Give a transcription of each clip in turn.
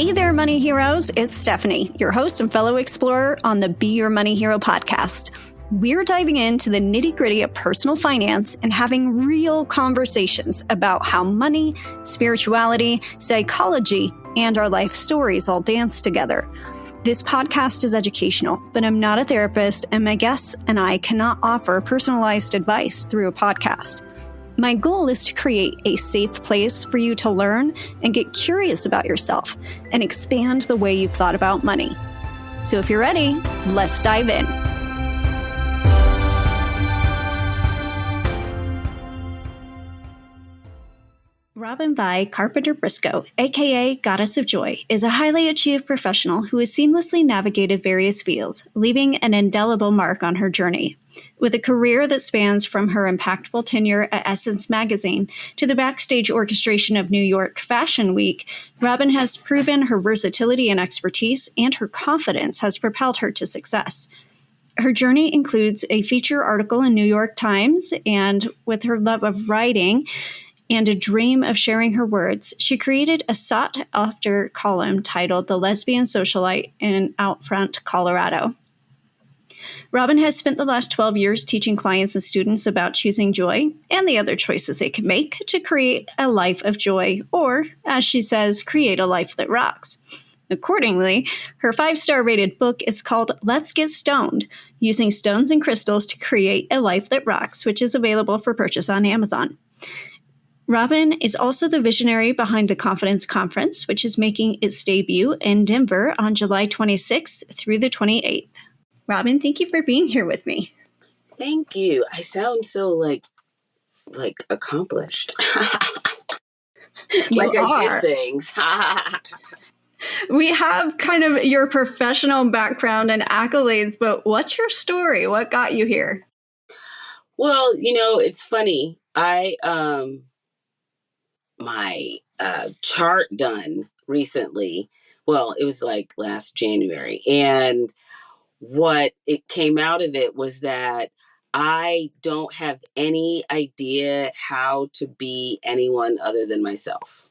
Hey there, Money Heroes. It's Stephanie, your host and fellow explorer on the Be Your Money Hero podcast. We're diving into the nitty-gritty of personal finance and having real conversations about how money, spirituality, psychology, and our life stories all dance together. This podcast is educational, but I'm not a therapist, and my guests and I cannot offer personalized advice through a podcast. My goal is to create a safe place for you to learn and get curious about yourself and expand the way you've thought about money. So if you're ready, let's dive in. Robyn Vie-Carpenter Brisco, aka Goddess of Joy, is a highly achieved professional who has seamlessly navigated various fields, leaving an indelible mark on her journey. With a career that spans from her impactful tenure at Essence magazine to the backstage orchestration of New York Fashion Week, Robyn has proven her versatility and expertise, and her confidence has propelled her to success. Her journey includes a feature article in New York Times, and with her love of writing and a dream of sharing her words, she created a sought-after column titled The Lesbian Socialite in Outfront, Colorado. Robyn has spent the last 12 years teaching clients and students about choosing joy and the other choices they can make to create a life of joy, or, as she says, create a life that rocks. Accordingly, her 5-star rated book is called Let's Get Stoned, Using Stones and Crystals to Create a Life That Rocks, which is available for purchase on Amazon. Robyn is also the visionary behind the Confidence Conference, which is making its debut in Denver on July 26th through the 28th. Robyn, thank you for being here with me. Thank you. I sound so like accomplished. You are. I did things. We have kind of your professional background and accolades, but what's your story? What got you here? Well, it's funny. I my chart done recently. Well, it was like last January, and what it came out of it was that I don't have any idea how to be anyone other than myself.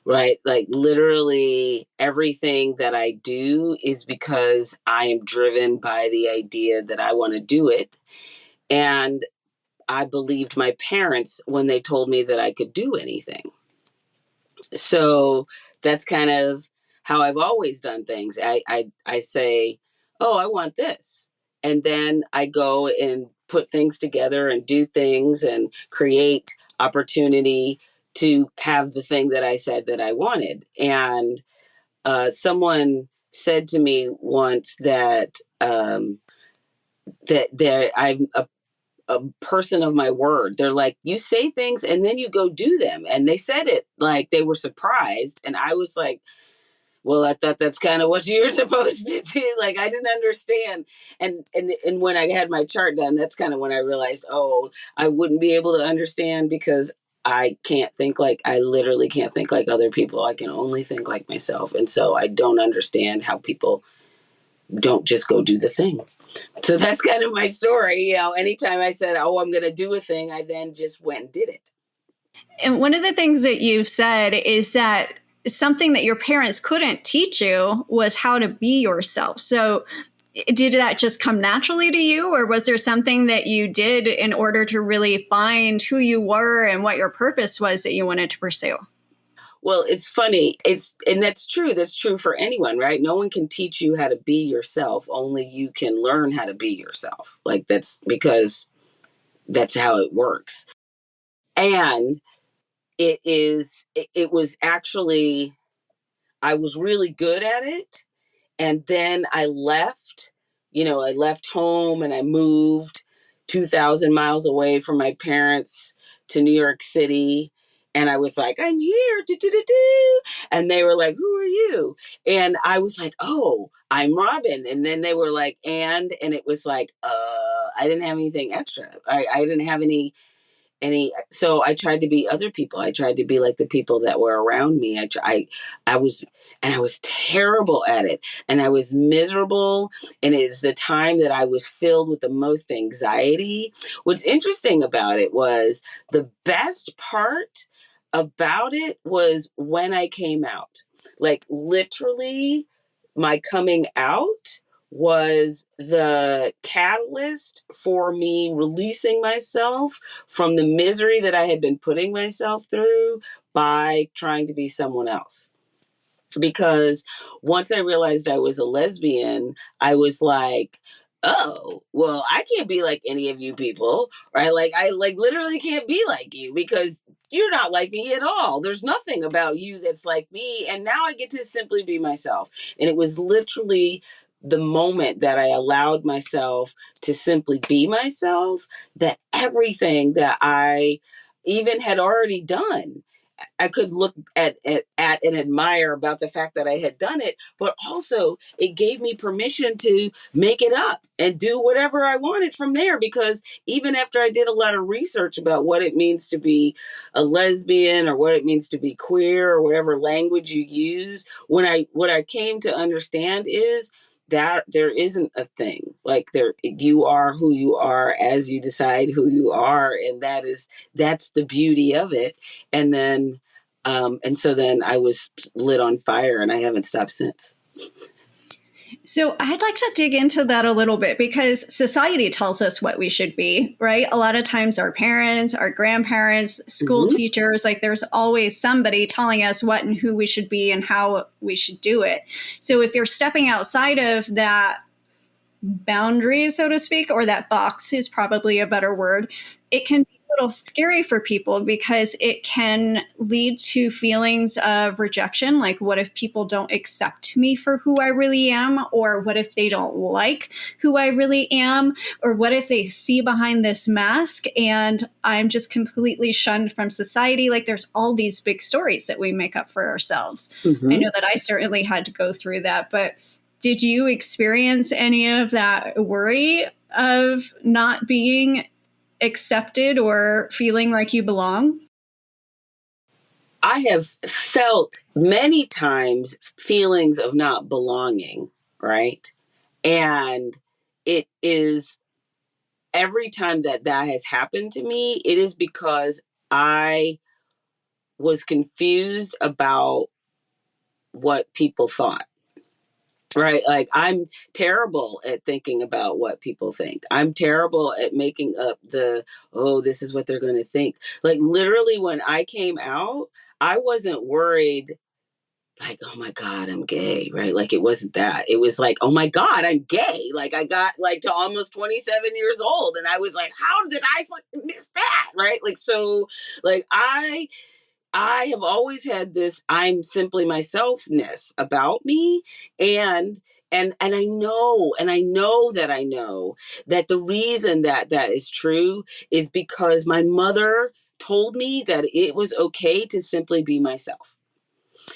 Right? Like literally everything that I do is because I am driven by the idea that I want to do it. And I believed my parents when they told me that I could do anything. So that's kind of how I've always done things. I say, oh, I want this. And then I go and put things together and do things and create opportunity to have the thing that I said that I wanted. And someone said to me once that I'm a person of my word. They're like, you say things and then you go do them. And they said it like they were surprised. And I was like, well, I thought that's kind of what you were supposed to do. Like, I didn't understand. And when I had my chart done, that's kind of when I realized, oh, I wouldn't be able to understand because I literally can't think like other people. I can only think like myself. And so I don't understand how people don't just go do the thing. So that's kind of my story. Anytime I said, oh, I'm going to do a thing, I then just went and did it. And one of the things that you've said is that something that your parents couldn't teach you was how to be yourself. So did that just come naturally to you, or was there something that you did in order to really find who you were and what your purpose was that you wanted to pursue? Well, it's funny. And that's true. That's true for anyone, right? No one can teach you how to be yourself. Only you can learn how to be yourself. Like that's because that's how it works. And it was actually, I was really good at it. And then I left home and I moved 2,000 miles away from my parents to New York City. And I was like, I'm here. Do, do, do, do. And they were like, who are you? And I was like, oh, I'm Robyn. And then they were like, and it was like, I didn't have anything extra. I didn't have any, so I tried to be other people. I tried to be like the people that were around me. I was terrible at it, and I was miserable. And it is the time that I was filled with the most anxiety. What's interesting about it was the best part about it was when I came out. Like literally, my coming out was the catalyst for me releasing myself from the misery that I had been putting myself through by trying to be someone else. Because once I realized I was a lesbian, I was like, oh, well, I can't be like any of you people, right? Like I like literally can't be like you because you're not like me at all. There's nothing about you that's like me. And now I get to simply be myself. And it was literally the moment that I allowed myself to simply be myself that everything that I even had already done I could look at and admire about the fact that I had done it, but also it gave me permission to make it up and do whatever I wanted from there. Because even after I did a lot of research about what it means to be a lesbian or what it means to be queer or whatever language you use, what I came to understand is that there isn't a thing like there you are who you are as you decide who you are, and that's the beauty of it. And then and so then I was lit on fire and I haven't stopped since. So I'd like to dig into that a little bit because society tells us what we should be, right? A lot of times our parents, our grandparents, school Mm-hmm. teachers, like there's always somebody telling us what and who we should be and how we should do it. So if you're stepping outside of that boundary, so to speak, or that box is probably a better word, it can be a little scary for people because it can lead to feelings of rejection. Like, what if people don't accept me for who I really am? Or what if they don't like who I really am? Or what if they see behind this mask and I'm just completely shunned from society? Like, there's all these big stories that we make up for ourselves. I Mm-hmm. know that I certainly had to go through that, but did you experience any of that worry of not being accepted or feeling like you belong? I have felt many times feelings of not belonging, right? And it is every time that that has happened to me, it is because I was confused about what people thought. Right. Like I'm terrible at thinking about what people think. I'm terrible at making up oh, this is what they're going to think. Like literally when I came out, I wasn't worried like, oh my God, I'm gay. Right. Like it wasn't that. It was like, oh my God, I'm gay. Like I got like to almost 27 years old and I was like, how did I fucking miss that? Right. Like, so like I have always had this I'm simply myselfness about me, and and I know that I know that the reason that that is true is because my mother told me that it was okay to simply be myself.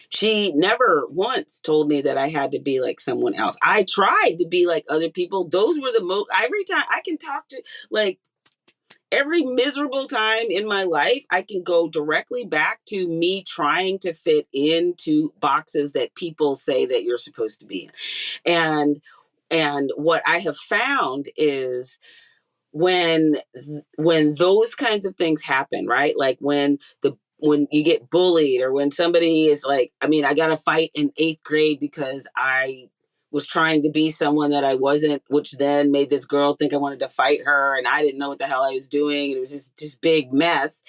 She never once told me that I had to be like someone else. I tried to be like other people. Those were the most every time I can talk to like every miserable time in my life, I can go directly back to me trying to fit into boxes that people say that you're supposed to be in. And what I have found is when when those kinds of things happen, right? Like when you get bullied or when somebody is like, I mean, I got a fight in 8th grade because I was trying to be someone that I wasn't, which then made this girl think I wanted to fight her and I didn't know what the hell I was doing. And it was just big mess.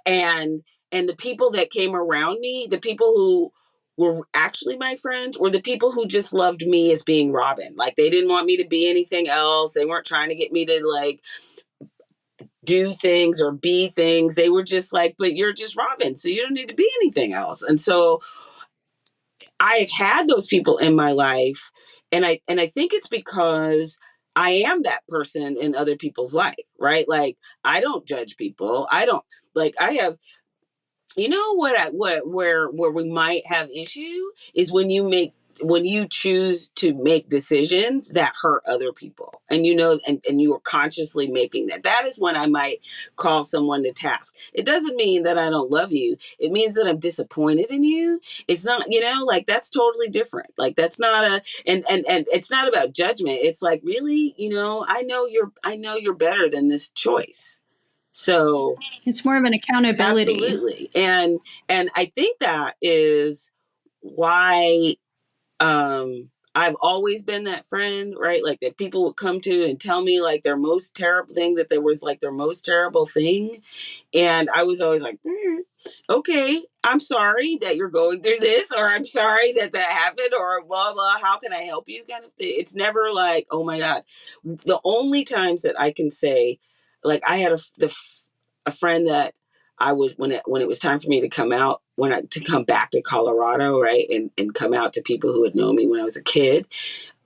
And and the people that came around me, the people who were actually my friends were the people who just loved me as being Robyn. Like they didn't want me to be anything else. They weren't trying to get me to like do things or be things. They were just like, but you're just Robyn, so you don't need to be anything else. And so I've had those people in my life, and I think it's because I am that person in other people's life, right? Like I don't judge people. I don't like I have you know what where we might have issue is when you choose to make decisions that hurt other people and you know and you are consciously making that is when I might call someone to task. It doesn't mean that I don't love you. It means that I'm disappointed in you. It's not, you know, like that's totally different. Like that's not a and it's not about judgment. It's like really, you know, I know you're better than this choice. So It's more of an accountability. absolutely. And I think that is why I've always been that friend, right? Like that people would come to and tell me like their most terrible thing, that there was like their most terrible thing. And I was always like, okay, I'm sorry that you're going through this, or I'm sorry that that happened, or blah, blah, how can I help you kind of thing. It's never like, oh my God. The only times that I can say, like I had a friend that I was, when it was time for me to come out, to come back to Colorado, right, and come out to people who had known me when I was a kid.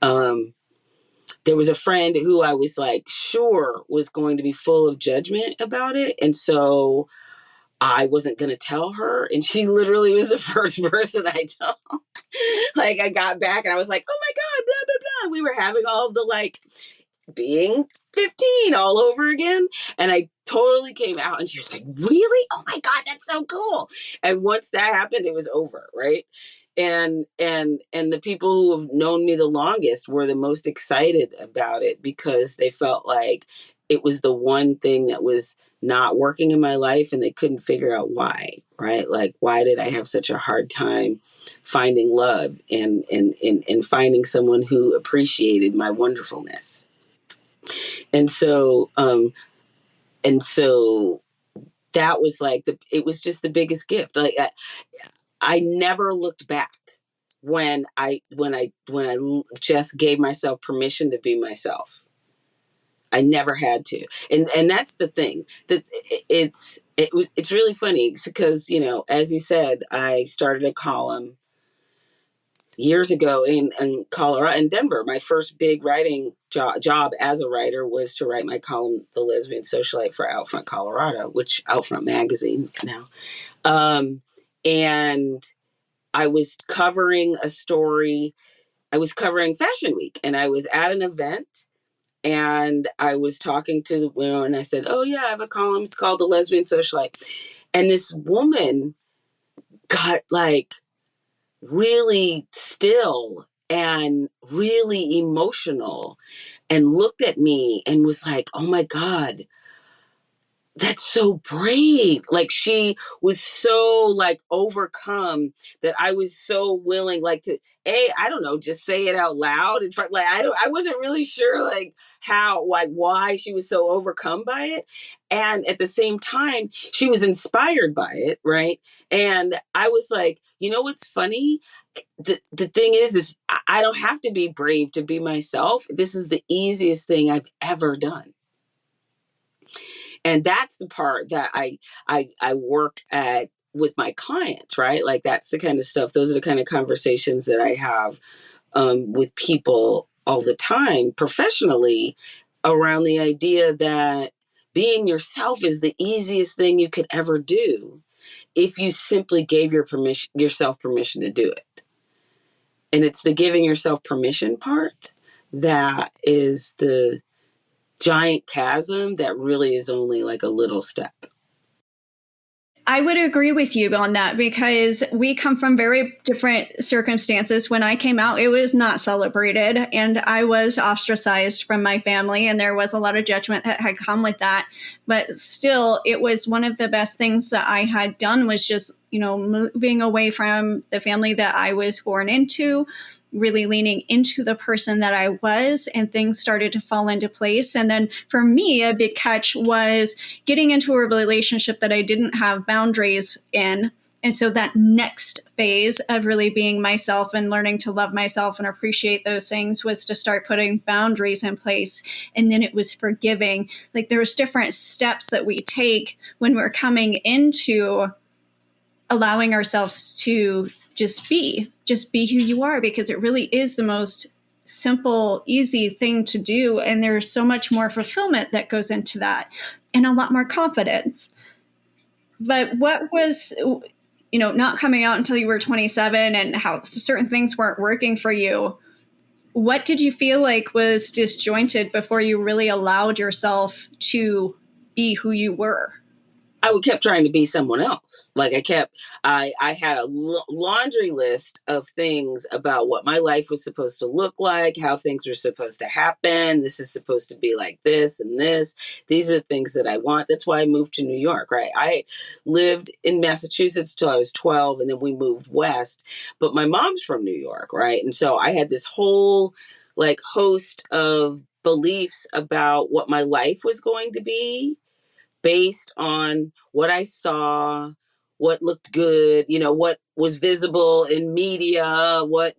There was a friend who I was like sure was going to be full of judgment about it, and so I wasn't going to tell her, and she literally was the first person I told. Like I got back and I was like, oh my God, blah blah blah. We were having all of the like being 15 all over again. And I totally came out, and she was like, really? Oh my God, that's so cool. And once that happened, it was over, right? And the people who have known me the longest were the most excited about it, because they felt like it was the one thing that was not working in my life, and they couldn't figure out why, right? Like, why did I have such a hard time finding love and finding someone who appreciated my wonderfulness? And so that was like it was just the biggest gift. Like I never looked back when I just gave myself permission to be myself. I never had to. And that's the thing, that it's really funny because, as you said, I started a column years ago in Colorado, in Denver. My first big writing job as a writer was to write my column, The Lesbian Socialite, for Outfront Colorado, which Outfront magazine now. And I was covering a story. I was covering Fashion Week, and I was at an event, and I was talking to the woman, and I said, oh yeah, I have a column. It's called The Lesbian Socialite. And this woman got like really still and really emotional and looked at me and was like, oh my God, that's so brave. Like she was so like overcome that I was so willing like to, I don't know, just say it out loud in front. Like I wasn't really sure like how, like why she was so overcome by it. And at the same time, she was inspired by it, right? And I was like, you know what's funny? The thing is I don't have to be brave to be myself. This is the easiest thing I've ever done. And that's the part that I work at with my clients, right? Like that's the kind of stuff, those are the kind of conversations that I have with people all the time professionally, around the idea that being yourself is the easiest thing you could ever do if you simply gave yourself permission to do it. And it's the giving yourself permission part that is the giant chasm that really is only like a little step. I would agree with you on that because we come from very different circumstances. When I came out, it was not celebrated, and I was ostracized from my family, and there was a lot of judgment that had come with that. But still, it was one of the best things that I had done, was just, moving away from the family that I was born into, really leaning into the person that I was, and things started to fall into place. And then for me, a big catch was getting into a relationship that I didn't have boundaries in. And so that next phase of really being myself and learning to love myself and appreciate those things was to start putting boundaries in place. And then it was forgiving. Like there's different steps that we take when we're coming into allowing ourselves to just be who you are, because it really is the most simple, easy thing to do. And there's so much more fulfillment that goes into that, and a lot more confidence. But what was, not coming out until you were 27, and how certain things weren't working for you? What did you feel like was disjointed before you really allowed yourself to be who you were? I would kept trying to be someone else. Like I had a laundry list of things about what my life was supposed to look like, how things were supposed to happen. This is supposed to be like this and this. These are the things that I want. That's why I moved to New York, right? I lived in Massachusetts till I was 12, and then we moved west. But my mom's from New York, right? And so I had this whole like host of beliefs about what my life was going to be based on what I saw, what looked good, what was visible in media, what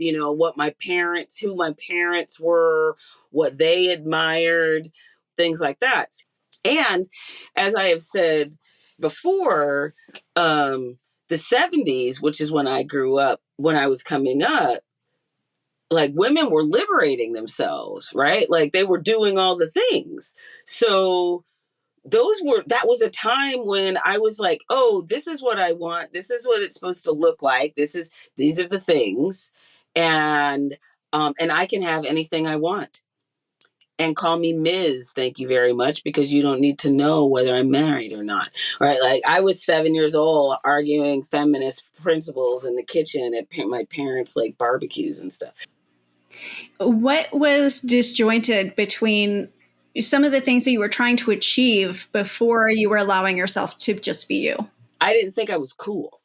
my parents, who my parents were, what they admired, things like that. And as I have said before, the 70s, which is when I grew up, when I was coming up, like women were liberating themselves, right? Like they were doing all the things. So that was a time when I was like, oh, this is what I want. This is what it's supposed to look like. These are the things. And I can have anything I want. And call me Ms. Thank you very much, because you don't need to know whether I'm married or not. Right? Like I was 7 years old arguing feminist principles in the kitchen at my parents' like barbecues and stuff. What was disjointed between some of the things that you were trying to achieve before you were allowing yourself to just be you? I didn't think I was cool.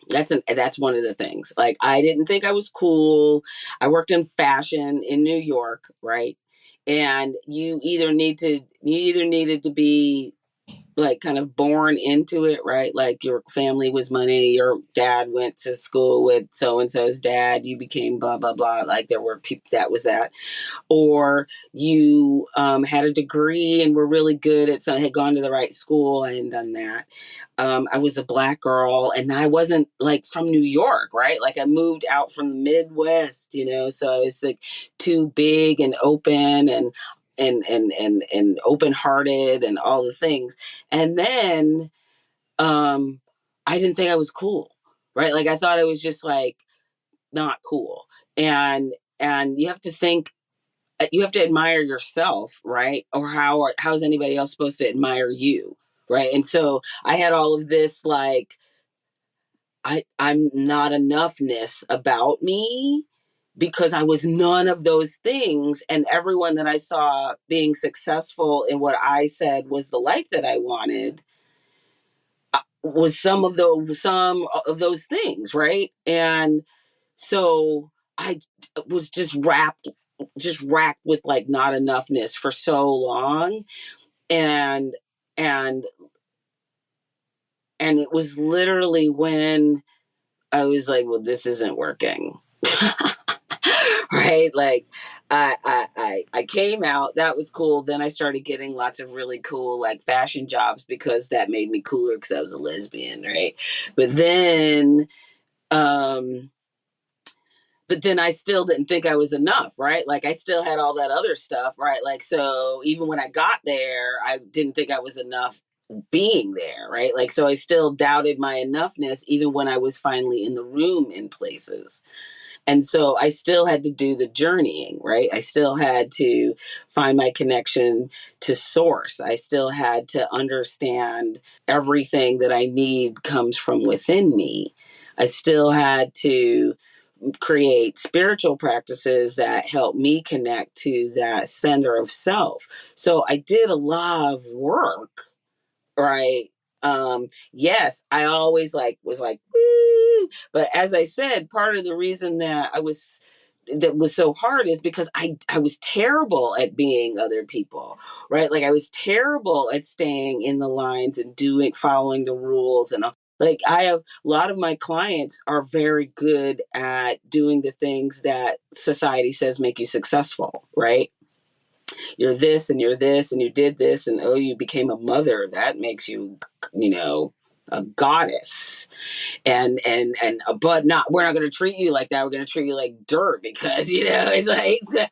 That's one of the things. Like I didn't think I was cool. I worked in fashion in New York, right? And you either needed to be like kind of born into it, right? Like your family was money, your dad went to school with so and so's dad, you became blah blah blah. Like there were people that was that, or you had a degree and were really good at something, had gone to the right school. I hadn't done that. I was a Black girl, and I wasn't like from New York, right? Like I moved out from the Midwest, so I was like too big and open and open hearted and all the things. And then I didn't think I was cool, right? Like I thought I was just like not cool. And you have to think, you have to admire yourself, right? Or how's anybody else supposed to admire you, right? And so I had all of this like I'm not enoughness about me, because I was none of those things, and everyone that I saw being successful in what I said was the life that I wanted was some of those things, right? And so I was just racked with like not enoughness for so long. And and and it was literally when I was like, well, this isn't working. Right? Like I came out, that was cool. Then I started getting lots of really cool like fashion jobs, because that made me cooler because I was a lesbian, right? But then um but then I still didn't think I was enough, right? Like I still had all that other stuff, right? Like so even when I got there, I didn't think I was enough being there, right? Like so I still doubted my enoughness even when I was finally in the room in places. And so I still had to do the journeying, right? I still had to find my connection to source. I still had to understand everything that I need comes from within me. I still had to create spiritual practices that help me connect to that center of self. So I did a lot of work, right? Yes, I always like was like woo, but as I said, part of the reason that was so hard is because I was terrible at being other people, right? Like I was terrible at staying in the lines and following the rules and all. Like I have a lot of my clients are very good at doing the things that society says make you successful, right? You're this and you're this and you did this, and oh, you became a mother, that makes you, a goddess. And but not, we're not going to treat you like that, we're going to treat you like dirt, because it's like, so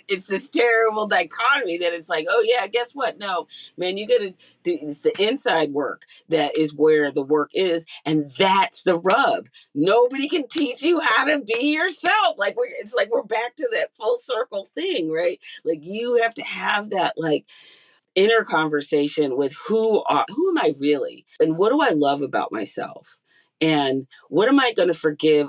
it's this terrible dichotomy that it's like, oh yeah, guess what, no man, you got to do, it's the inside work that is where the work is, and that's the rub. Nobody can teach you how to be yourself. Like it's like we're back to that full circle thing, right? Like you have to have that, like inner conversation with who am I really, and what do I love about myself, and what am I going to forgive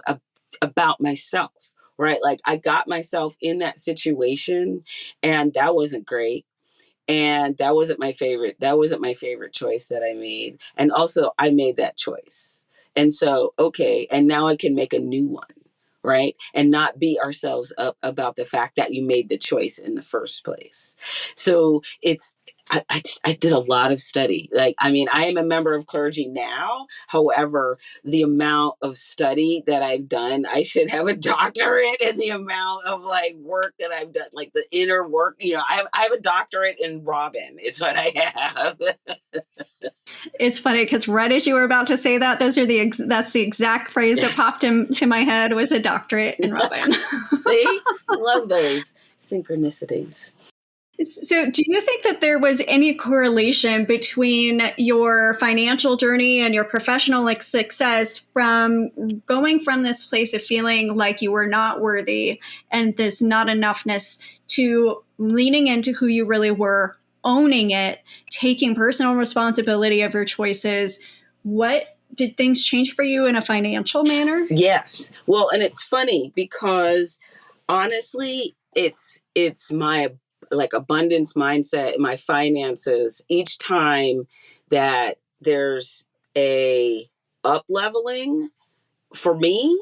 about myself, right? Like I got myself in that situation, and that wasn't great, and that wasn't my favorite choice that I made, and also I made that choice, and so okay, and now I can make a new one, right? And not beat ourselves up about the fact that you made the choice in the first place. So I did a lot of study. Like, I mean, I am a member of clergy now. However, the amount of study that I've done, I should have a doctorate in the amount of like work that I've done, like the inner work. You know, I have a doctorate in Robyn. It's what I have. It's funny because right as you were about to say that, that's the exact phrase that popped into my head was a doctorate in Robyn. See, I love those synchronicities. So, do you think that there was any correlation between your financial journey and your professional success from going from this place of feeling like you were not worthy and this not enoughness to leaning into who you really were, owning it, taking personal responsibility of your choices? What did things change for you in a financial manner? Yes. Well, and it's funny because honestly, it's my like abundance mindset, my finances, each time that there's a up leveling for me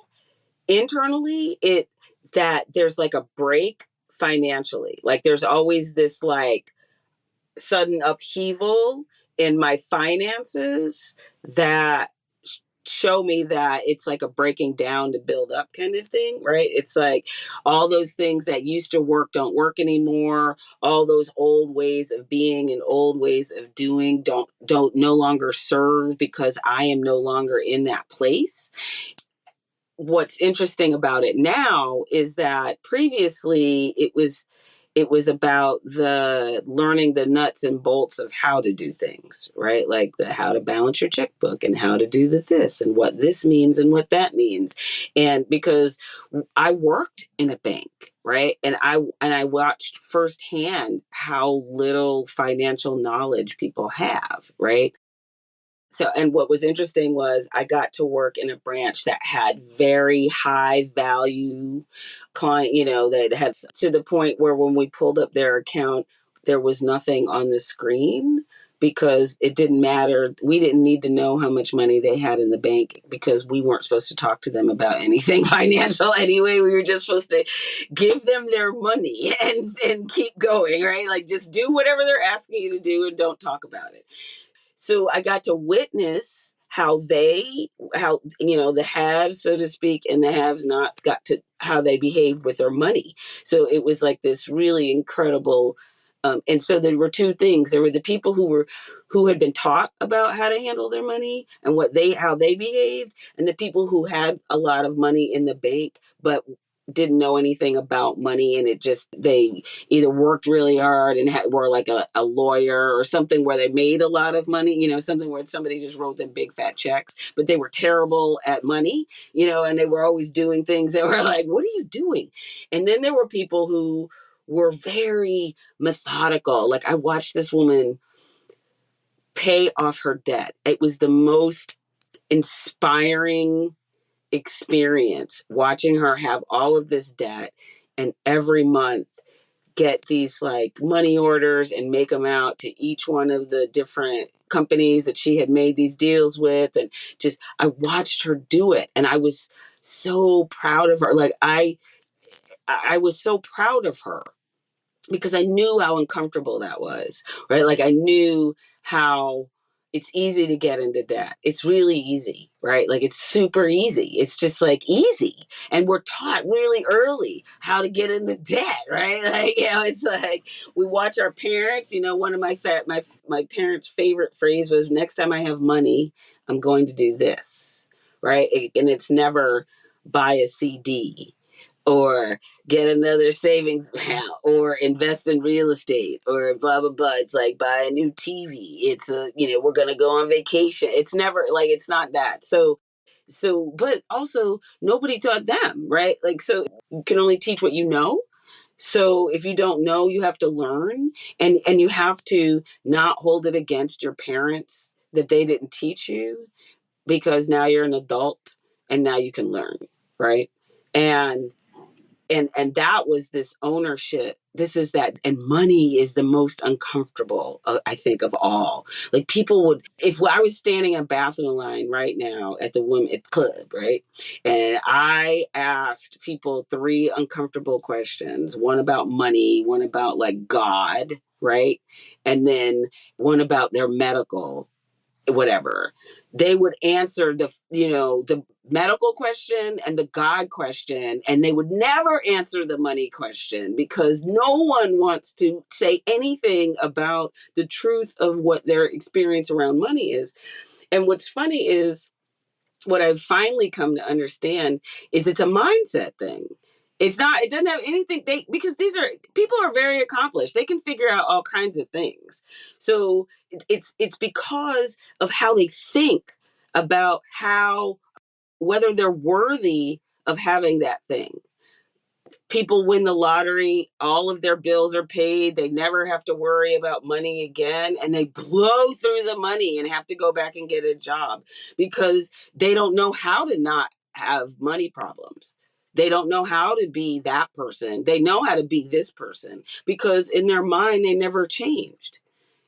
internally, it that there's like a break financially. Like there's always this like sudden upheaval in my finances that show me that it's like a breaking down to build up kind of thing, right? It's like all those things that used to work don't work anymore. All those old ways of being and old ways of doing don't no longer serve because I am no longer in that place. What's interesting about it now is that previously it was about the learning the nuts and bolts of how to do things, right? Like the how to balance your checkbook and how to do the this and what this means and what that means. And because I worked in a bank, right? And I watched firsthand how little financial knowledge people have, right? So, and what was interesting was I got to work in a branch that had very high value client, that had to the point where when we pulled up their account, there was nothing on the screen because it didn't matter. We didn't need to know how much money they had in the bank because we weren't supposed to talk to them about anything financial anyway. We were just supposed to give them their money and keep going, right? Like just do whatever they're asking you to do and don't talk about it. So I got to witness how the haves, so to speak, and the haves nots got to how they behaved with their money. So it was like this really incredible. And so there were two things. There were the people who had been taught about how to handle their money and how they behaved, and the people who had a lot of money in the bank but didn't know anything about money, and they either worked really hard and were like a lawyer or something where they made a lot of money, something where somebody just wrote them big fat checks, but they were terrible at money, and they were always doing things that were like, what are you doing? And then there were people who were very methodical. Like I watched this woman pay off her debt. It was the most inspiring experience watching her have all of this debt and every month get these like money orders and make them out to each one of the different companies that she had made these deals with. And just I watched her do it and I was so proud of her. Like I was so proud of her because I knew how uncomfortable that was, right? Like I knew how it's easy to get into debt. It's really easy, right? Like it's super easy. It's just like easy. And we're taught really early how to get into debt, right? Like, it's like we watch our parents, one of my parents' favorite phrase was next time I have money, I'm going to do this, right? And it's never buy a CD or get another savings account or invest in real estate or blah blah blah. It's like buy a new TV. It's we're gonna go on vacation. It's never like it's not that. So but also nobody taught them, right? Like so you can only teach what you know. So if you don't know, you have to learn, and you have to not hold it against your parents that they didn't teach you, because now you're an adult and now you can learn, right? And and that was this ownership. This is that. And money is the most uncomfortable, I think, of all. Like, people would, if I was standing in a bathroom line right now at the women club, right, and I asked people three uncomfortable questions, one about money, one about like God, right, and then one about their medical whatever, they would answer the medical question and the God question, and they would never answer the money question, because no one wants to say anything about the truth of what their experience around money is. And what's funny is, what I've finally come to understand is it's a mindset thing. It doesn't have anything, because these are people are very accomplished. They can figure out all kinds of things. So it's because of how they think about how, whether they're worthy of having that thing. People win the lottery, all of their bills are paid, they never have to worry about money again, and they blow through the money and have to go back and get a job because they don't know how to not have money problems. They don't know how to be that person. They know how to be this person, because in their mind they never changed.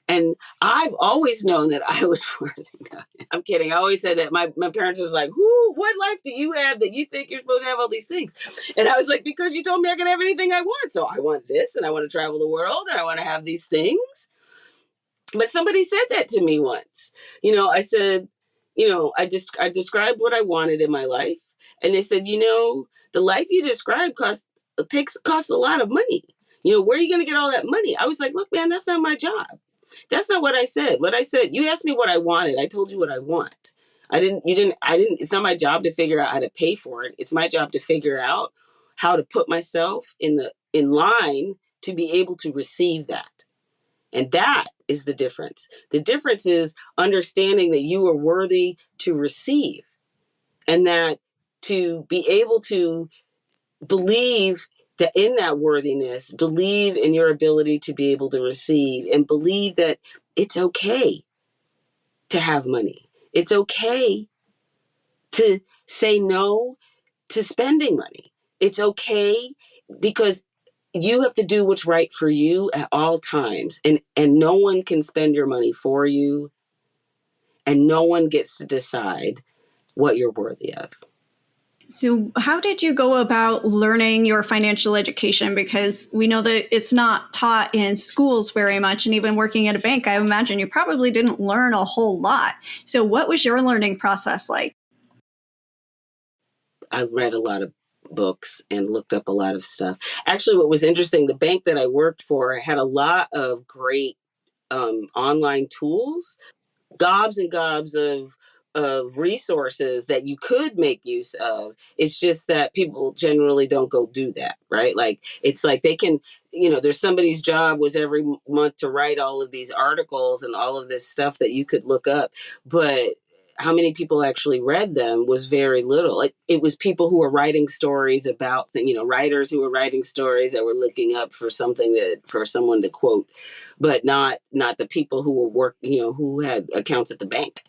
And I've always known that I was worthy. I'm kidding. I always said that my parents was like, what life do you have that you think you're supposed to have all these things? And I was like, because you told me I can have anything I want. So I want this, and I want to travel the world, and I want to have these things. But somebody said that to me once. I said, I described what I wanted in my life. And they said, the life you described costs a lot of money. Where are you going to get all that money? I was like, look, man, that's not my job. That's not what I said. What I said, you asked me what I wanted. I told you what I want. It's not my job to figure out how to pay for it. It's my job to figure out how to put myself in line to be able to receive that. And that is the difference. The difference is understanding that you are worthy to receive, and that to be able to believe that in that worthiness, believe in your ability to be able to receive, and believe that it's okay to have money. It's okay to say no to spending money. It's okay, because you have to do what's right for you at all times. And no one can spend your money for you, and no one gets to decide what you're worthy of. So, how did you go about learning your financial education? Because we know that it's not taught in schools very much. And even working at a bank, I imagine you probably didn't learn a whole lot. So, what was your learning process like? I read a lot of books and looked up a lot of stuff. Actually, what was interesting, the bank that I worked for had a lot of great online tools, gobs and gobs of resources that you could make use of. It's just that people generally don't go do that, right? Like, it's like they can, there's somebody's job was every month to write all of these articles and all of this stuff that you could look up, but how many people actually read them was very little. It was people who were writing stories about, writers who were writing stories that were looking up for something for someone to quote, but not the people who were who had accounts at the bank.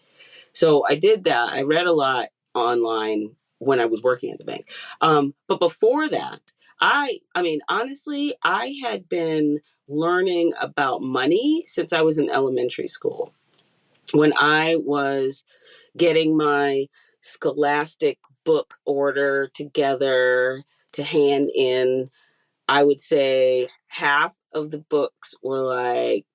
So I did that. I read a lot online when I was working at the bank. But before that, I mean, honestly, I had been learning about money since I was in elementary school. When I was getting my scholastic book order together to hand in, I would say half of the books were like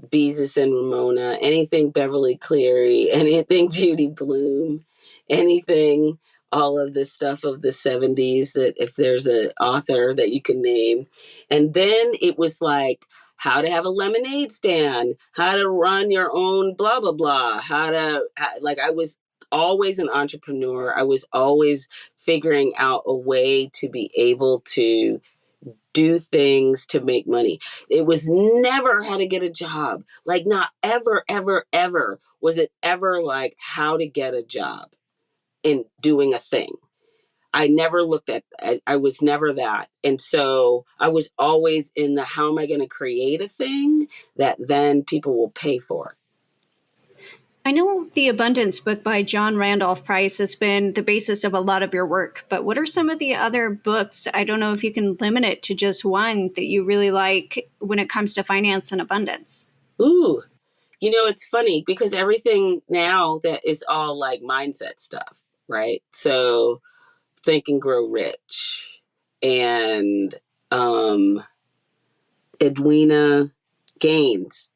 Beezus and Ramona, anything Beverly Cleary, anything Judy Blume, anything, all of the stuff of the 70s, that if there's an author that you can name. And then it was like how to have a lemonade stand, how to run your own blah, blah, blah, like, I was always an entrepreneur. I was always figuring out a way to be able to do things to make money. It was never how to get a job. Like, not ever, ever, ever was it ever like how to get a job in doing a thing. I never looked at, I was never that. And so I was always in the, how am I going to create a thing that then people will pay for? I know the Abundance book by John Randolph Price has been the basis of a lot of your work, but what are some of the other books? I don't know if you can limit it to just one that you really like when it comes to finance and abundance. Ooh, it's funny because everything now that is all like mindset stuff, right? So Think and Grow Rich and Edwina Gaines,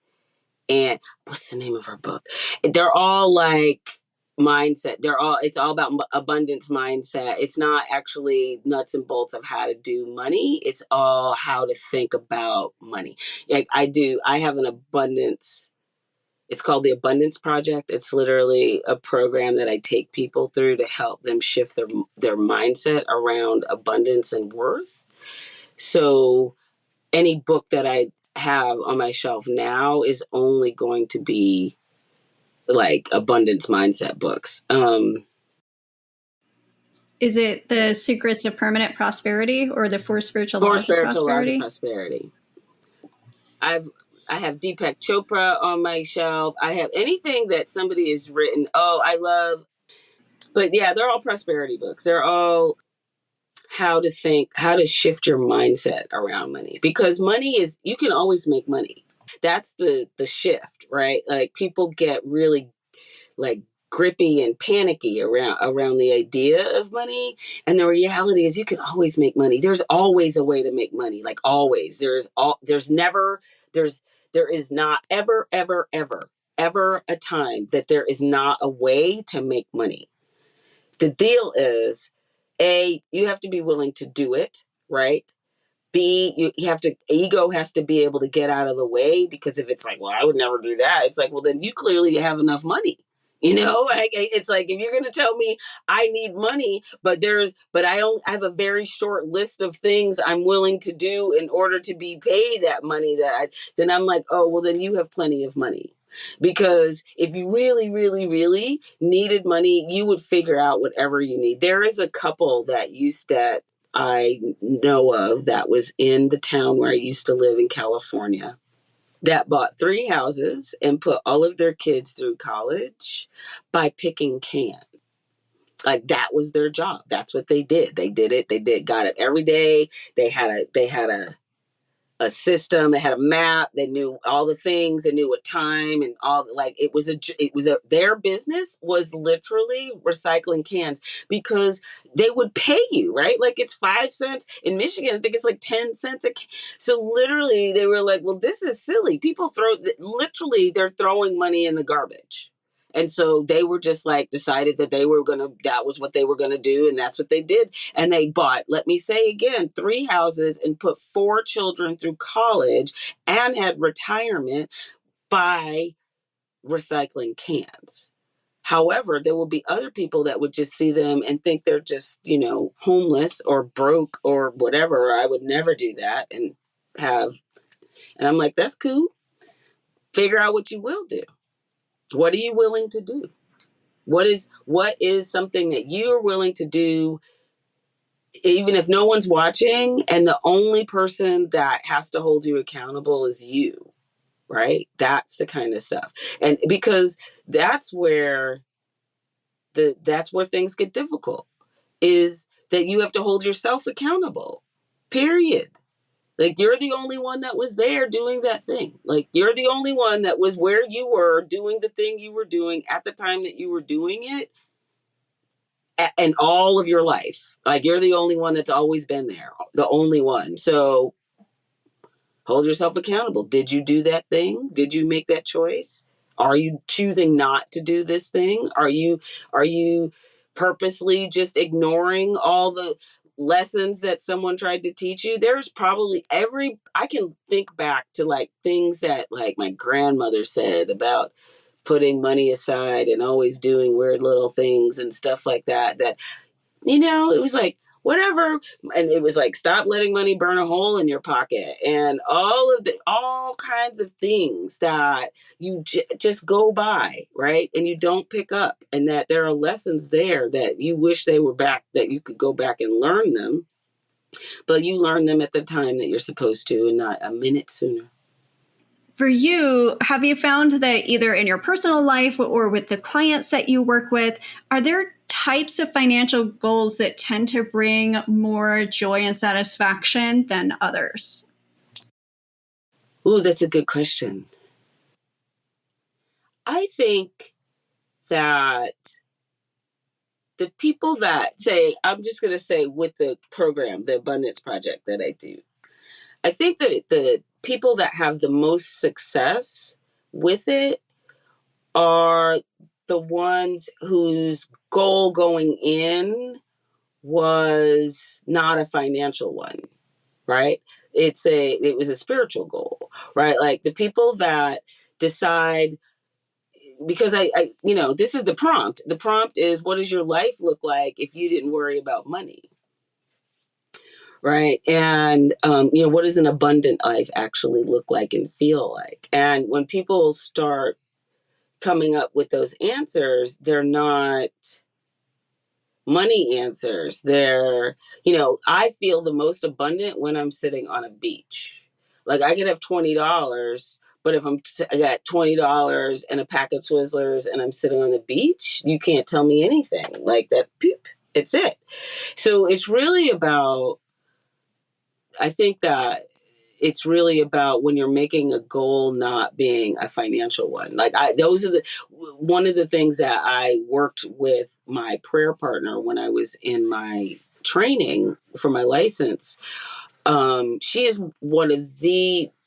and what's the name of her book? They're all like mindset. It's all about abundance mindset. It's not actually nuts and bolts of how to do money. It's all how to think about money. Like I have an abundance, it's called the Abundance Project. It's literally a program that I take people through to help them shift their mindset around abundance and worth. So any book that I have on my shelf now is only going to be like abundance mindset books. Is it The Secrets of Permanent Prosperity or The Four Spiritual Four Laws of Spiritual Laws of Prosperity? Prosperity. I have Deepak Chopra on my shelf. I have anything that somebody has written. Oh, I love, but yeah, they're all prosperity books. They're all how to think, how to shift your mindset around money, because money is, you can always make money. That's the shift, right? Like people get really like grippy and panicky around the idea of money, and the reality is you can always make money. There's always a way to make money, like always. There is not ever a time that there is not a way to make money. The deal is, A, you have to be willing to do it, right? B, you have to, ego has to be able to get out of the way, because if it's like, well, I would never do that, it's like, well, then you clearly have enough money. Like, it's like, if you're going to tell me I need money, but I have a very short list of things I'm willing to do in order to be paid that money, then I'm like, oh, well, then you have plenty of money. Because if you really, really, really needed money, you would figure out whatever you need. There is a couple that I know of that was in the town where I used to live in California, that bought 3 houses and put all of their kids through college by picking can. Like that was their job. That's what they did. Got it every day. They had a system. They had a map. They knew all the things. They knew what time and all. Like their business was literally recycling cans, because they would pay you, right? Like it's 5 cents in Michigan. I think it's like 10 cents a can. So literally, they were like, "Well, this is silly. People literally they're throwing money in the garbage." And so they were just like decided that was what they were gonna do, and that's what they did. And they bought, let me say again, 3 houses and put 4 children through college and had retirement by recycling cans. However, there will be other people that would just see them and think they're just, homeless or broke or whatever. I would never do that and I'm like, that's cool. Figure out what you will do. What are you willing to do? What is something that you're willing to do, even if no one's watching, and the only person that has to hold you accountable is you, right? That's the kind of stuff. And because that's where things get difficult, is that you have to hold yourself accountable. Period. Like you're the only one that was there doing that thing. Like you're the only one that was where you were doing the thing you were doing at the time that you were doing it, and all of your life. Like you're the only one that's always been there, the only one. So hold yourself accountable. Did you do that thing? Did you make that choice? Are you choosing not to do this thing? Are you purposely just ignoring all the lessons that someone tried to teach you? There's probably I can think back to like things that like my grandmother said about putting money aside and always doing weird little things and stuff like that, it was like, whatever. And it was like, stop letting money burn a hole in your pocket, and all kinds of things that you just go by, right? And you don't pick up, and that there are lessons there that you wish they were back, that you could go back and learn them, but you learn them at the time that you're supposed to and not a minute sooner. For you, have you found that either in your personal life or with the clients that you work with, are there types of financial goals that tend to bring more joy and satisfaction than others? Ooh, that's a good question. I think that the people that say, I'm just going to say with the program, the Abundance Project that I do, I think that the people that have the most success with it are the ones whose goal going in was not a financial one, right? It was a spiritual goal, right? Like the people that decide, because I this is the prompt. The prompt is, what does your life look like if you didn't worry about money? Right. And, what does an abundant life actually look like and feel like? And when people start coming up with those answers, they're not money answers. I feel the most abundant when I'm sitting on a beach. Like I could have $20, but if I got $20 and a pack of Twizzlers and I'm sitting on the beach, you can't tell me anything like that. Poop, it's it. So it's really about, I think that it's really about when you're making a goal not being a financial one. Like those are one of the things that I worked with my prayer partner when I was in my training for my license. She is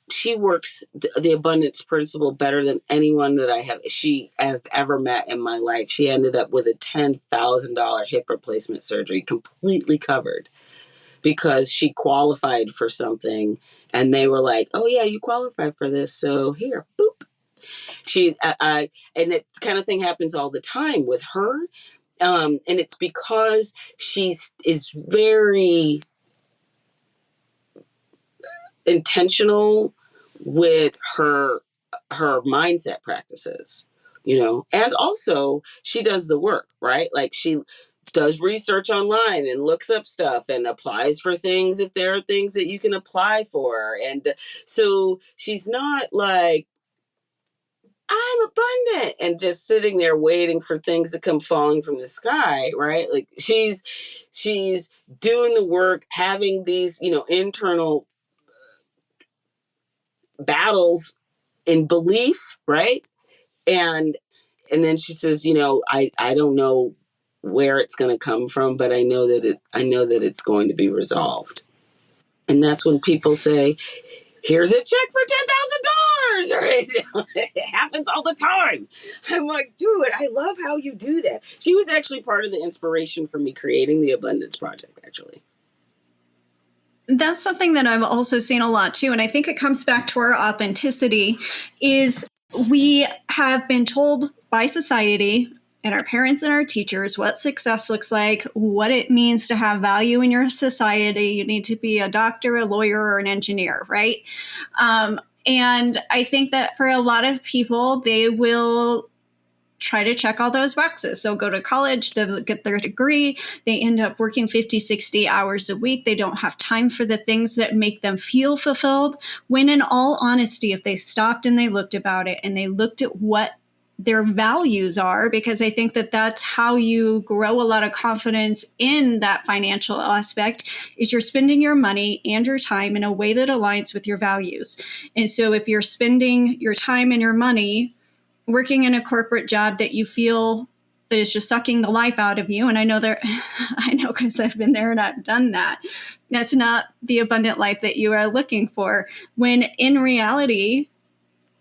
she works the abundance principle better than anyone that I have ever met in my life. She ended up with a $10,000 hip replacement surgery, completely covered, because she qualified for something and they were like, oh yeah, you qualify for this, so here, boop. And that kind of thing happens all the time with her. And it's because is very intentional with her mindset practices, and also she does the work, right? Like she does research online and looks up stuff and applies for things if there are things that you can apply for. And so she's not like, I'm abundant and just sitting there waiting for things to come falling from the sky, right? Like she's doing the work, having these, internal battles in belief, right? And then she says, I don't know where it's going to come from, but I know that it's going to be resolved. And that's when people say, here's a check for $10,000, right? It happens all the time. I'm like, dude, I love how you do that. She was actually part of the inspiration for me creating the Abundance Project, actually. That's something that I've also seen a lot too. And I think it comes back to our authenticity is we have been told by society and our parents and our teachers what success looks like, what it means to have value in your society. You need to be a doctor, a lawyer, or an engineer, right? And I think that for a lot of people, they will try to check all those boxes. They'll go to college, they'll get their degree, they end up working 50, 60 hours a week. They don't have time for the things that make them feel fulfilled. When in all honesty, if they stopped and they looked about it and they looked at what their values are, because I think that that's how you grow a lot of confidence in that financial aspect, is you're spending your money and your time in a way that aligns with your values. And so if you're spending your time and your money working in a corporate job that you feel that is just sucking the life out of you, and I know because I've been there and I've done that, that's not the abundant life that you are looking for. When in reality,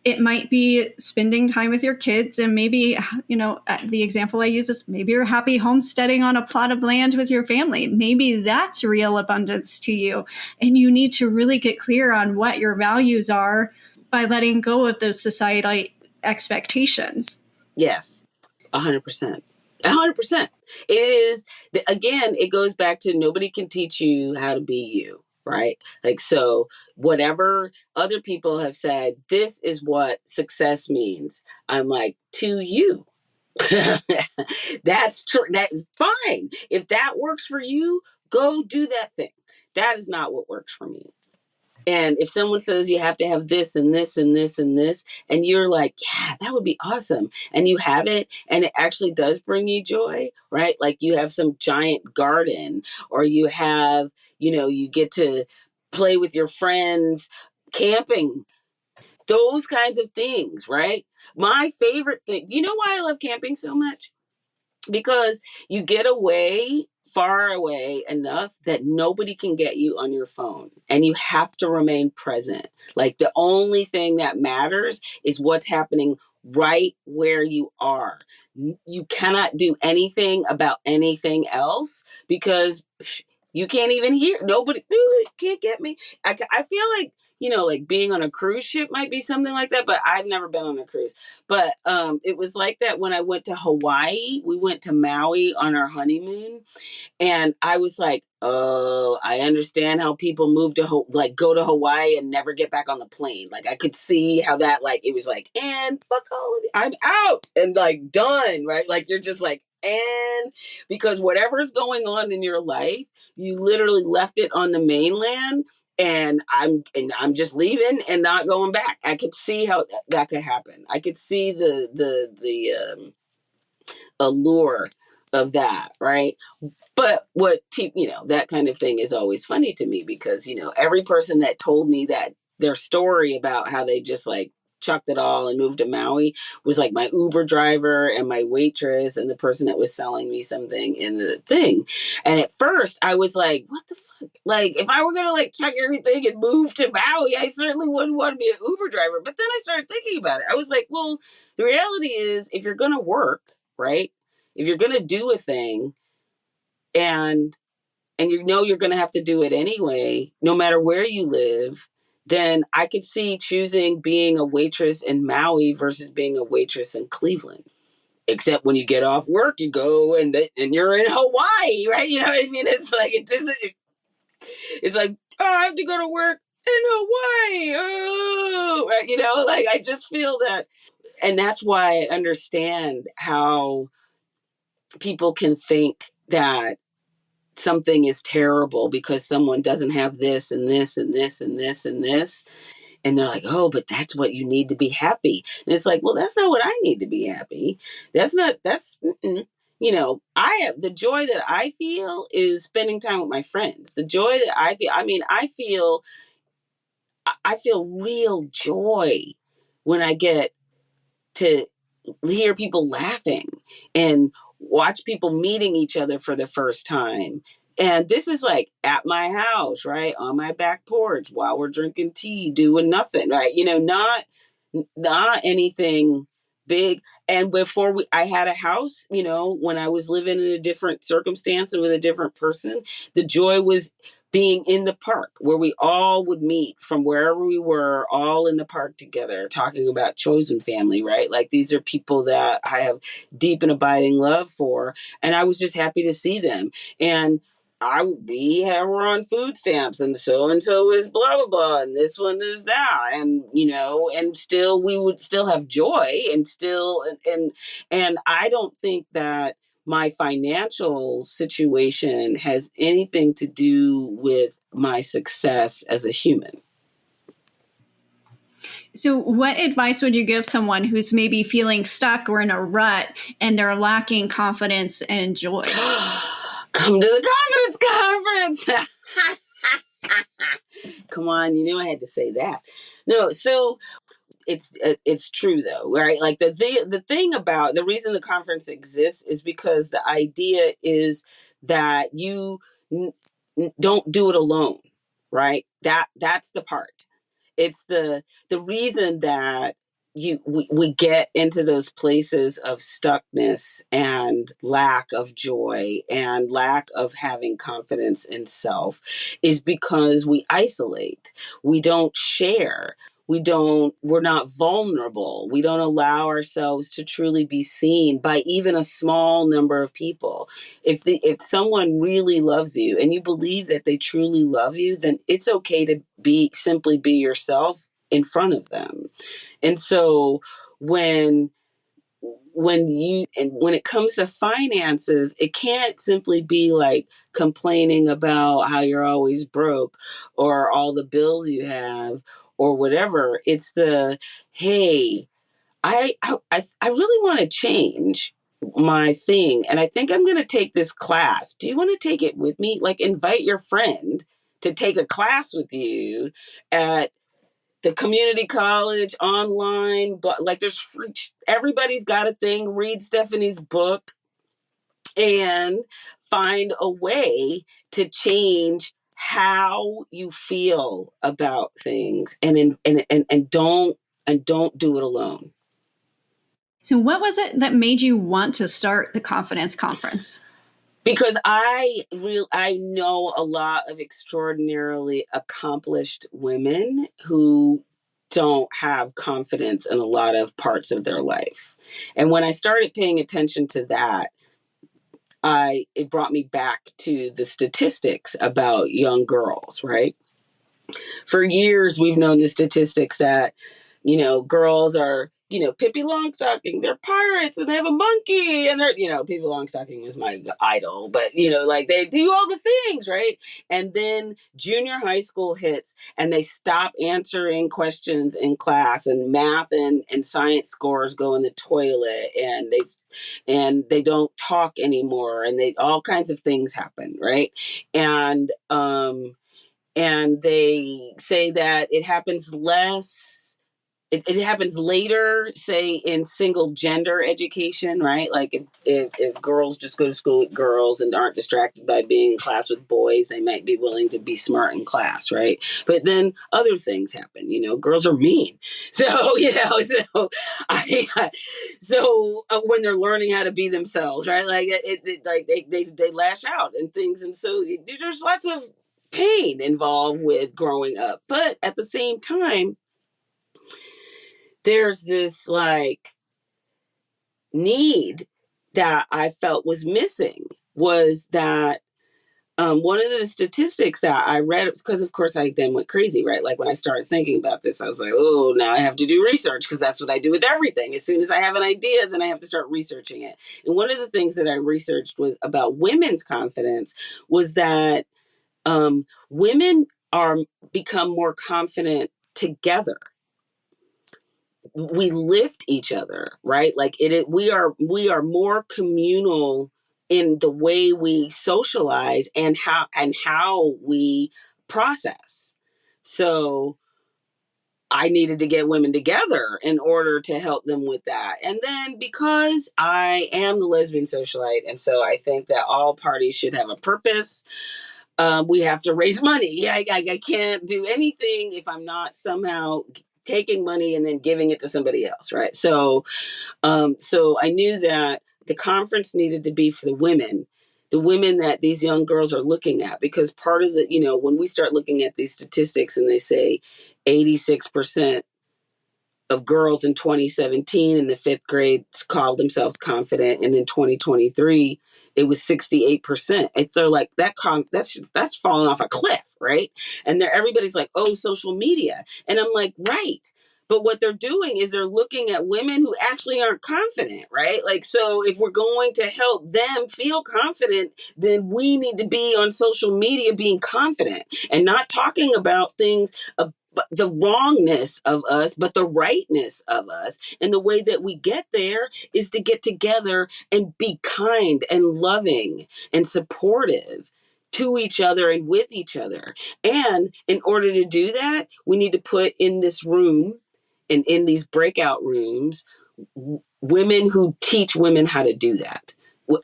it might be spending time with your kids, and maybe, the example I use is maybe you're happy homesteading on a plot of land with your family. Maybe that's real abundance to you. And you need to really get clear on what your values are by letting go of those societal expectations. Yes, 100%. 100%. It is, again, it goes back to nobody can teach you how to be you, right? Like, so whatever other people have said, this is what success means. I'm like, to you. That's true. That is fine. If that works for you, go do that thing. That is not what works for me. And if someone says you have to have this and this and this and this, and you're like, yeah, that would be awesome, and you have it, and it actually does bring you joy, right? Like you have some giant garden, or you have, you get to play with your friends camping, those kinds of things, right? My favorite thing, you know why I love camping so much? Because you get away far away enough that nobody can get you on your phone, and you have to remain present. Like the only thing that matters is what's happening right where you are. You cannot do anything about anything else because you can't even hear. Nobody can't get me. I feel like, like being on a cruise ship might be something like that, but I've never been on a cruise. But it was like that when I went to Hawaii. We went to Maui on our honeymoon, and I was like, oh, I understand how people move to go to Hawaii and never get back on the plane. Like I could see how that, like, it was like, and fuck all of it, I'm out and like done, right? Like you're just like, and because whatever's going on in your life, you literally left it on the mainland, and I'm just leaving and not going back. I could see how that could happen. I could see the allure of that, right? But what people, that kind of thing is always funny to me because, every person that told me that their story about how they just like chucked it all and moved to Maui was like my Uber driver and my waitress and the person that was selling me something in the thing. And at first I was like, what the fuck? Like, if I were going to like chuck everything and move to Maui, I certainly wouldn't want to be an Uber driver. But then I started thinking about it. I was like, well, the reality is if you're going to work, right? If you're going to do a thing, and you're going to have to do it anyway, no matter where you live, then I could see choosing being a waitress in Maui versus being a waitress in Cleveland. Except when you get off work, you go and you're in Hawaii, right? You know what I mean? It's like it's like, oh, I have to go to work in Hawaii. Oh, right? Like I just feel that, and that's why I understand how people can think that something is terrible because someone doesn't have this and this and this and this and this. And they're like, oh, but that's what you need to be happy. And it's like, well, that's not what I need to be happy. I have the joy that I feel is spending time with my friends. The joy that I feel real joy when I get to hear people laughing and watch people meeting each other for the first time. And this is like at my house, right? On my back porch while we're drinking tea, doing nothing, right? Not anything big. And I had a house, when I was living in a different circumstance and with a different person, the joy was being in the park where we all would meet from wherever we were, all in the park together, talking about chosen family, right? Like these are people that I have deep and abiding love for. And I was just happy to see them. And we're on food stamps, and so is blah blah blah, and this one is that, and still we would still have joy, and still and I don't think that my financial situation has anything to do with my success as a human. So, what advice would you give someone who's maybe feeling stuck or in a rut and they're lacking confidence and joy? Come to the confidence conference. Come on, I had to say that. No, so it's true though, right? Like the thing about the reason the conference exists is because the idea is that you don't do it alone, right? That's the part. It's the reason that we get into those places of stuckness and lack of joy and lack of having confidence in self is because we isolate. We don't share. We're not vulnerable. We don't allow ourselves to truly be seen by even a small number of people. If someone really loves you and you believe that they truly love you, then it's okay to simply be yourself in front of them. And so when when it comes to finances, it can't simply be like complaining about how you're always broke or all the bills you have or whatever. It's the, hey, I really want to change my thing, and I think I'm going to take this class. Do you want to take it with me? Like, invite your friend to take a class with you at the community college online, but like there's free, everybody's got a thing. Read Stephanie's book and find a way to change how you feel about things, and don't do it alone. So, what was it that made you want to start the Confidence Conference? Because I know a lot of extraordinarily accomplished women who don't have confidence in a lot of parts of their life. And when I started paying attention to that, it brought me back to the statistics about young girls, right? For years, we've known the statistics that, girls are, Pippi Longstocking, they're pirates and they have a monkey and they're, Pippi Longstocking was my idol, but, like they do all the things, right? And then junior high school hits and they stop answering questions in class, and math and science scores go in the toilet, and they don't talk anymore, and all kinds of things happen, right? And they say that it happens less, it happens later, say in single gender education, right? Like if girls just go to school with girls and aren't distracted by being in class with boys, they might be willing to be smart in class, right? But then other things happen, girls are mean. So, when they're learning how to be themselves, right? Like like they lash out and things. And so there's lots of pain involved with growing up. But at the same time, there's this like need that I felt was missing, was that one of the statistics that I read, because of course I then went crazy, right? Like when I started thinking about this, I was like, oh, now I have to do research, because that's what I do with everything. As soon as I have an idea, then I have to start researching it. And one of the things that I researched was about women's confidence, was that women become more confident together. We lift each other, right? Like we are more communal in the way we socialize and how we process. So I needed to get women together in order to help them with that. And then because I am the lesbian socialite, and so I think that all parties should have a purpose, we have to raise money. I can't do anything if I'm not somehow taking money and then giving it to somebody else, right? So I knew that the conference needed to be for the women that these young girls are looking at, because part of the, when we start looking at these statistics and they say 86% of girls in 2017 in the fifth grade called themselves confident, and in 2023 it was 68%. And so like that's falling off a cliff, right? And everybody's like, oh, social media. And I'm like, right. But what they're doing is they're looking at women who actually aren't confident, right? Like, so if we're going to help them feel confident, then we need to be on social media being confident and not talking about things, the wrongness of us, but the rightness of us. And the way that we get there is to get together and be kind and loving and supportive to each other and with each other. And in order to do that, we need to put in this room and in these breakout rooms women who teach women how to do that.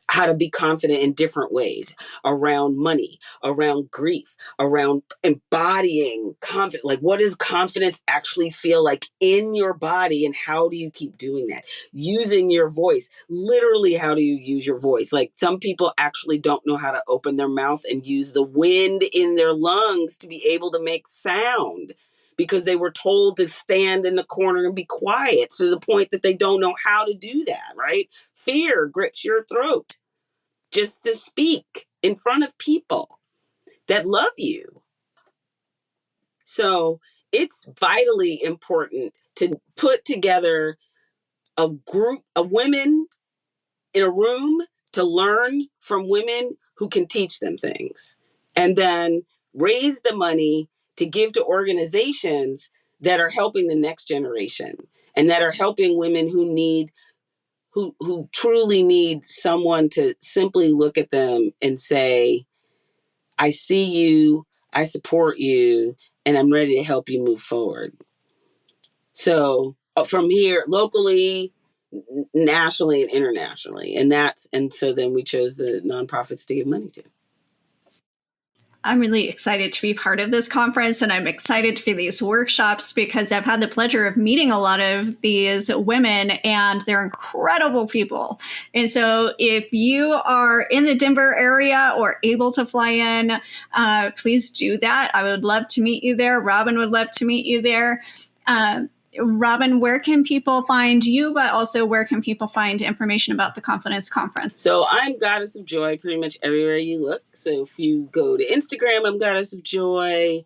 how to be confident in different ways around money, around grief, around embodying confidence. Like, what does confidence actually feel like in your body, and how do you keep doing that? Using your voice. Literally, how do you use your voice? Like, some people actually don't know how to open their mouth and use the wind in their lungs to be able to make sound, because they were told to stand in the corner and be quiet, to the point that they don't know how to do that, right? Fear grips your throat just to speak in front of people that love you. So it's vitally important to put together a group of women in a room to learn from women who can teach them things, and then raise the money to give to organizations that are helping the next generation, and that are helping women who truly need someone to simply look at them and say, I see you, I support you, and I'm ready to help you move forward. So from here, locally, nationally, and internationally. And so then we chose the nonprofits to give money to. I'm really excited to be part of this conference, and I'm excited for these workshops because I've had the pleasure of meeting a lot of these women, and they're incredible people. And so if you are in the Denver area or able to fly in, please do that. I would love to meet you there. Robyn would love to meet you there. Robyn, where can people find you, but also where can people find information about the Confidence Conference? So I'm Goddess of Joy pretty much everywhere you look. So if you go to Instagram, I'm Goddess of Joy.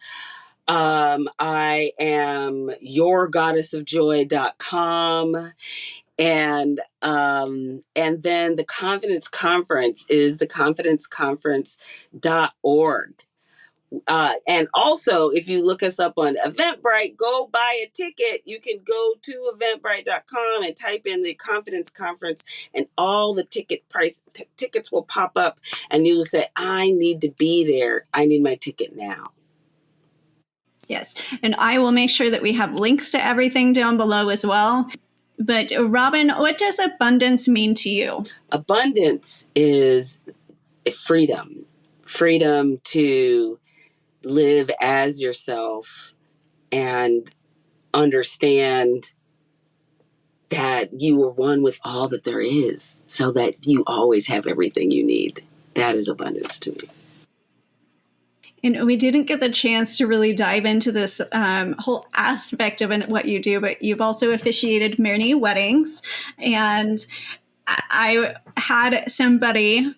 I am yourgoddessofjoy.com. And then the Confidence Conference is theconfidenceconference.org. And also, if you look us up on Eventbrite, go buy a ticket. You can go to eventbrite.com and type in the Confidence Conference, and all the tickets will pop up, and you will say, I need to be there. I need my ticket now. Yes. And I will make sure that we have links to everything down below as well. But Robyn, what does abundance mean to you? Abundance is freedom. Freedom to live as yourself and understand that you are one with all that there is, so that you always have everything you need. That is abundance to me. And we didn't get the chance to really dive into this whole aspect of what you do, but you've also officiated many weddings. And I had somebody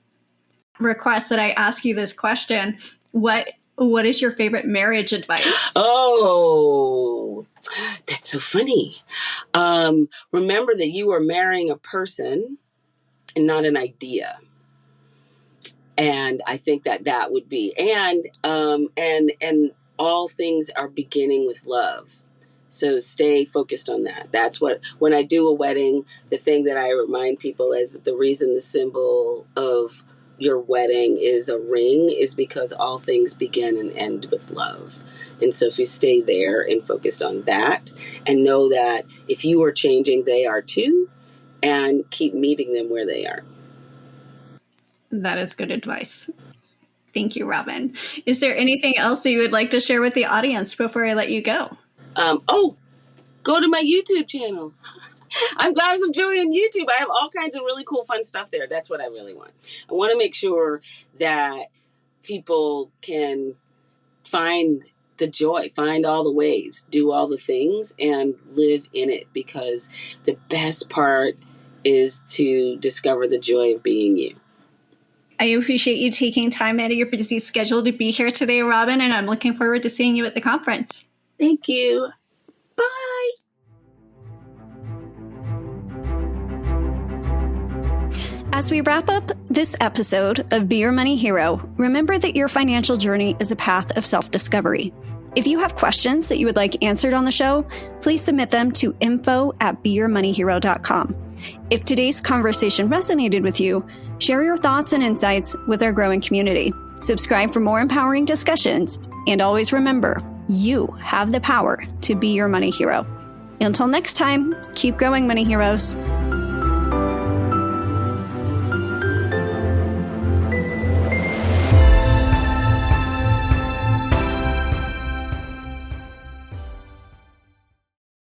request that I ask you this question. What is your favorite marriage advice? Oh, that's so funny. Remember that you are marrying a person and not an idea. And I think that would be, and all things are beginning with love. So stay focused on that. That's what, when I do a wedding, the thing that I remind people is that the reason the symbol of your wedding is a ring is because all things begin and end with love. And so if you stay there and focused on that, and know that if you are changing, they are too, and keep meeting them where they are. That is good advice. Thank you, Robyn. Is there anything else that you would like to share with the audience before I let you go? Go to my YouTube channel. I'm Goddess of Joy on YouTube. I have all kinds of really cool, fun stuff there. That's what I really want. I want to make sure that people can find the joy, find all the ways, do all the things, and live in it, because the best part is to discover the joy of being you. I appreciate you taking time out of your busy schedule to be here today, Robyn, and I'm looking forward to seeing you at the conference. Thank you. Bye. As we wrap up this episode of Be Your Money Hero, remember that your financial journey is a path of self-discovery. If you have questions that you would like answered on the show, please submit them to info@beyourmoneyhero.com. If today's conversation resonated with you, share your thoughts and insights with our growing community. Subscribe for more empowering discussions, and always remember, you have the power to be your money hero. Until next time, keep growing, money heroes.